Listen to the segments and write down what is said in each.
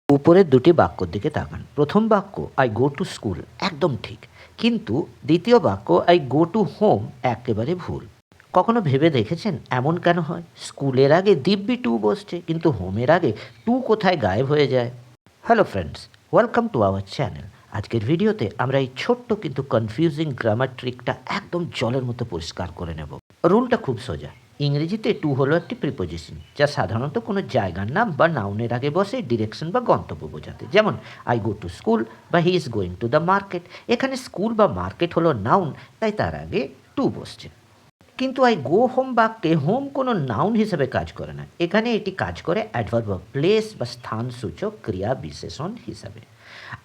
উপরের দুটি বাক্যর দিকে তাকান। প্রথম বাক্য আই গো টু স্কুল একদম ঠিক, কিন্তু দ্বিতীয় বাক্য আই গো টু হোম একেবারে ভুল। কখনো ভেবে দেখেছেন এমন কেন হয়? স্কুলের আগে দিব্যি টু বসছে, কিন্তু হোমের আগে টু কোথায় গায়েব হয়ে যায়? Hello friends, welcome to our channel. আজকের ভিডিওতে আমরা এই ছোট্ট কিন্তু কনফিউজিং গ্রামার ট্রিকটা একদম জলের মতো পরিষ্কার করে নেব। রুলটা খুব সোজা। ইংরেজিতে টু হলো একটি প্রিপোজিশন, যা সাধারণত কোনো জায়গার নাম বা নাউনের আগে বসে ডিরেকশন বা গন্তব্য বোঝাতে। যেমন আই গো টু স্কুল বা he is going to the market. এখানে স্কুল বা মার্কেট হলো নাউন, তাই তার আগে টু বসছে। কিন্তু আই গো হোম বাক্যে হোম কোনো নাউন হিসেবে কাজ করে না। এখানে এটি কাজ করে অ্যাডভার্ব বা প্লেস বা স্থানসূচক ক্রিয়া বিশেষণ হিসাবে।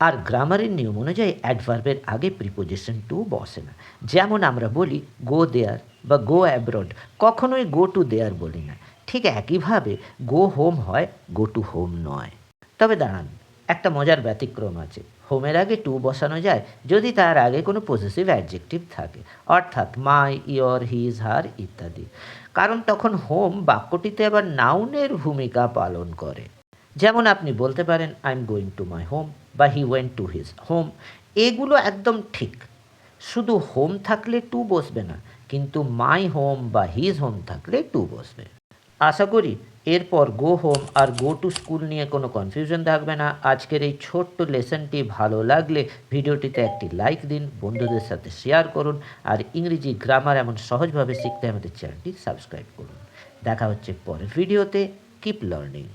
আর গ্রামারের নিয়ম অনুযায়ী অ্যাডভার্বের আগে প্রিপোজিশন টু বসে না। যেমন আমরা বলি গো দেয়ার বা গো অ্যাব্রড, কখনোই গো টু দেয়ার বলি না। ঠিক একইভাবে গো হোম হয়, গো টু হোম নয়। তবে দাঁড়ান, একটা মজার ব্যতিক্রম আছে। হোমের আগে টু বসানো যায় যদি তার আগে কোনো পজিটিভ অ্যাডজেক্টিভ থাকে, অর্থাৎ মাই, ইয়র, হিজ, হার ইত্যাদি। কারণ তখন হোম বাক্যটিতে আবার নাউনের ভূমিকা পালন করে। যেমন আপনি বলতে পারেন I am going to my home বা he went to his home. এগুলো একদম ঠিক। শুধু হোম থাকলে টু বসবে না, কিন্তু মাই হোম বা হিজ হোম থাকলে টু বসবে। আশা করি এরপর গো হোম আর গো টু স্কুল নিয়ে কোনো কনফিউশন থাকবে না। আজকের এই ছোট্ট লেসনটি ভালো লাগলে ভিডিওটিতে একটি লাইক দিন, বন্ধুদের সাথে শেয়ার করুন, আর ইংরেজি গ্রামার এমন সহজভাবে শিখতে আমাদের চ্যানেলটি সাবস্ক্রাইব করুন। দেখা হচ্ছে পরের ভিডিওতে। Keep learning.